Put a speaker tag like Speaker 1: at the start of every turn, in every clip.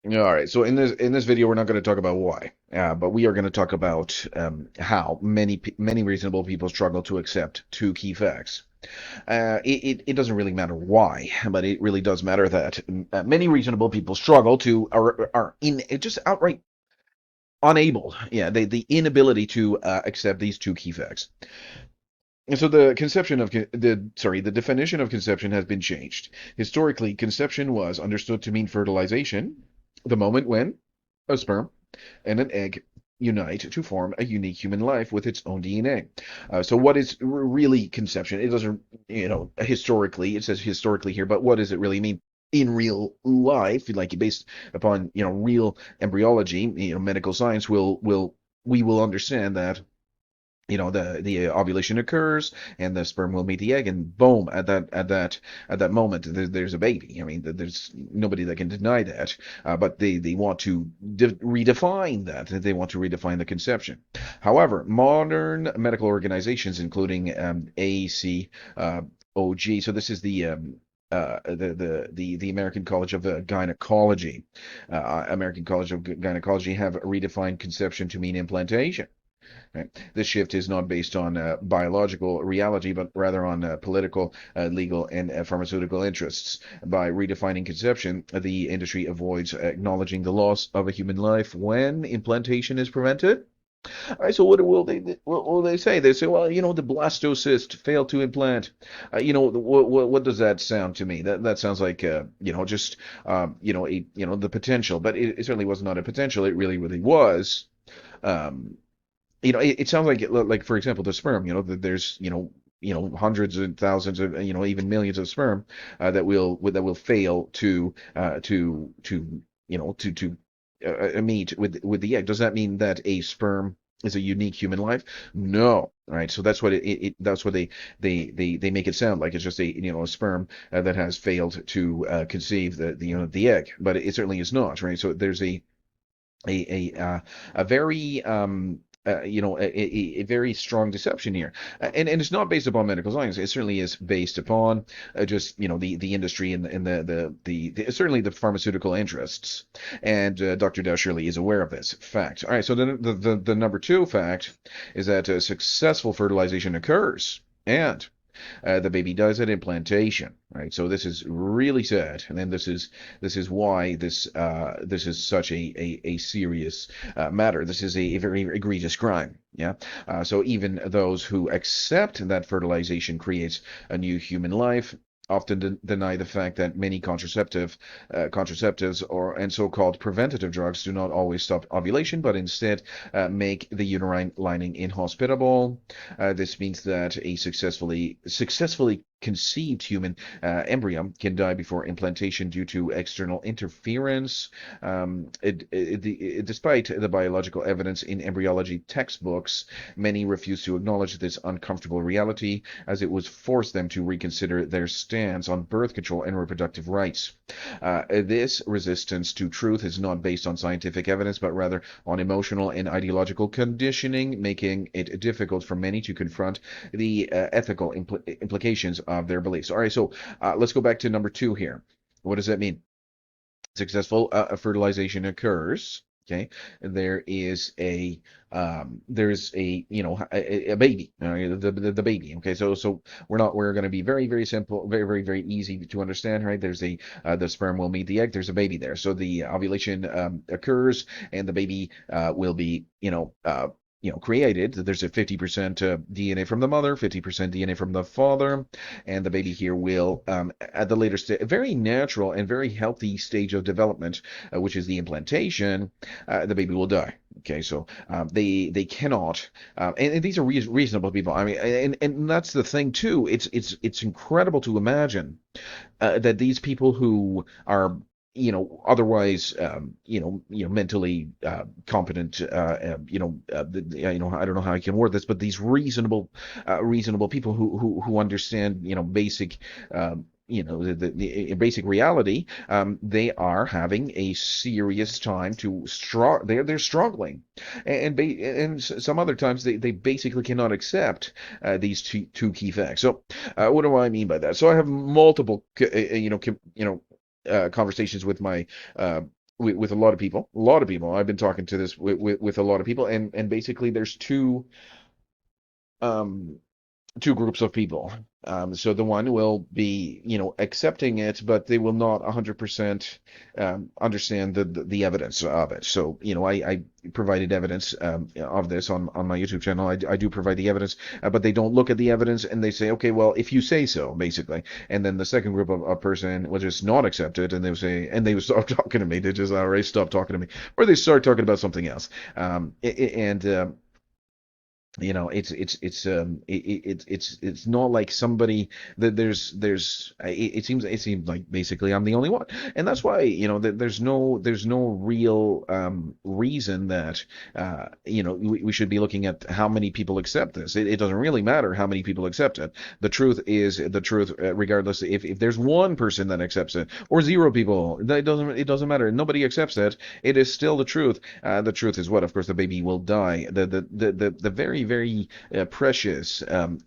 Speaker 1: All right. So in this video, we're not going to talk about why, but we are going to talk about how many reasonable people struggle to accept two key facts. It doesn't really matter why, but it really does matter that many reasonable people struggle to are in just outright unable. Yeah, the inability to accept these two key facts. And so the definition of conception has been changed. Historically, conception was understood to mean fertilization, the moment when a sperm and an egg unite to form a unique human life with its own DNA. So what is really conception? It doesn't, historically, it says historically here, but what does it really mean? In real life, like based upon, real embryology, medical science we will understand that the ovulation occurs and the sperm will meet the egg, and boom, at that moment there's a baby. I mean, there's nobody that can deny that. But they want to redefine that. They want to redefine the conception. However, modern medical organizations, including ACOG, so this is the American College of Gynecology. American College of Gynecology have redefined conception to mean implantation. Right? This shift is not based on biological reality, but rather on political, legal, and pharmaceutical interests. By redefining conception, the industry avoids acknowledging the loss of a human life when implantation is prevented. All right, so what will they say? They say, well, the blastocyst failed to implant. What does that sound to me? That sounds like just the potential, but it certainly was not a potential. It really was. Um, it sounds like for example, the sperm. That there's hundreds and thousands of even millions of sperm that will fail to meet with the egg. Does that mean that a sperm is a unique human life? No. Right. So that's what that's what they make it sound like. It's just a sperm that has failed to conceive the egg, but it certainly is not. Right. So there's a very a very strong deception here, and it's not based upon medical science. It certainly is based upon just the industry and certainly the pharmaceutical interests. And Dr. Dow Shirley is aware of this fact. All right, so the number two fact is that successful fertilization occurs. And the baby dies at implantation, right? So this is really sad, and then this is why this is such a serious matter. This is a very egregious crime. Yeah. So even those who accept that fertilization creates a new human life often deny the fact that many contraceptives and so-called preventative drugs do not always stop ovulation, but instead make the uterine lining inhospitable. This means that a successfully conceived human embryo can die before implantation due to external interference. Despite the biological evidence in embryology textbooks, many refuse to acknowledge this uncomfortable reality, as it would force them to reconsider their stance on birth control and reproductive rights. This resistance to truth is not based on scientific evidence, but rather on emotional and ideological conditioning, making it difficult for many to confront the ethical implications of their beliefs. All right, so let's go back to number two here. What does that mean? Successful fertilization occurs. Okay, there's a baby, the baby. Okay, so we're going to be very simple, very easy to understand, right? The sperm will meet the egg. There's a baby there, so the ovulation occurs, and the baby will be created. There's a 50% DNA from the mother, 50% DNA from the father, and the baby here will, at the later stage, a very natural and very healthy stage of development, which is the implantation, the baby will die. Okay, so they cannot, and these are reasonable people. I mean, and that's the thing too. It's incredible to imagine that these people who are otherwise mentally competent, I don't know how I can word this, but these reasonable people who understand basic the basic reality, they are having a serious time to they're struggling, and some other times they basically cannot accept these two key facts. So what do I mean by that? So I have multiple conversations with my with a lot of people. A lot of people. I've been talking to this with a lot of people, and basically there's um two groups of people. So the one will be, accepting it, but they will not 100% understand the evidence of it. So, I provided evidence of this on my YouTube channel. I do provide the evidence, but they don't look at the evidence and they say, okay, well, if you say so, basically. And then the second group of person will just not accept it, and they will say, and they will stop talking to me. They just already stop talking to me, or they start talking about something else. And it's not like somebody that it seems like basically I'm the only one, and that's why that there's no real reason that we should be looking at how many people accept this. It doesn't really matter how many people accept it. The truth is the truth, regardless if there's one person that accepts it or zero people. It doesn't matter. Nobody accepts it. It is still the truth. The truth is what? Of course, the baby will die. The very, very precious and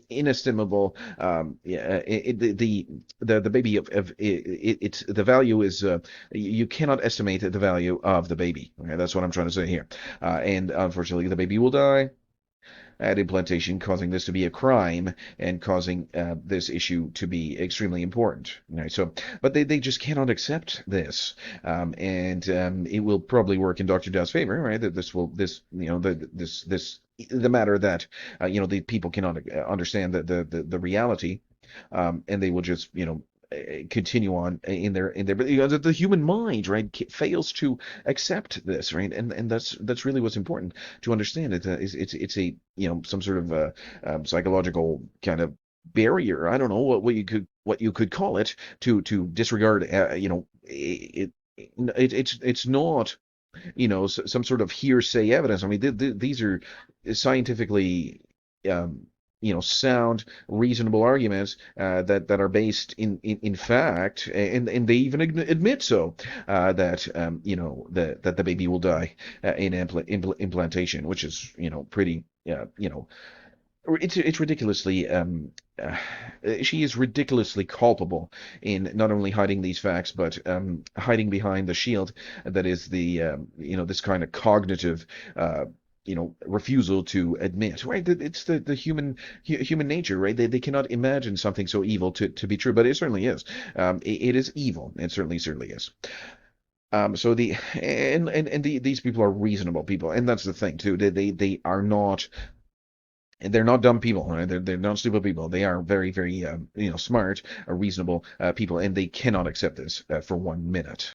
Speaker 1: inestimable, yeah, the baby it's the value is, you cannot estimate the value of the baby. Okay, that's what I'm trying to say here. And unfortunately, the baby will die at implantation, causing this to be a crime and causing this issue to be extremely important. Right? So, but they just cannot accept this, and it will probably work in Dr. Dow's favor, right? That the matter that the people cannot understand the reality, and they will just continue on in their the human mind, right, fails to accept this, right, and that's really what's important to understand. It's a some sort of psychological kind of barrier. I don't know what you could call it, to disregard it's not some sort of hearsay evidence. I mean, these are scientifically um, sound, reasonable arguments that are based in fact, and they even admit so, that that the baby will die in implantation, which is pretty it's ridiculously uh, she is ridiculously culpable in not only hiding these facts, but hiding behind the shield that is the this kind of cognitive refusal to admit, right? It's the human nature, right? They cannot imagine something so evil to be true, but it certainly is. It is evil. It certainly is. So these people are reasonable people, and that's the thing too. They are not, and they're not dumb people, right? They're not stupid people. They are very, very smart, reasonable people, and they cannot accept this for 1 minute.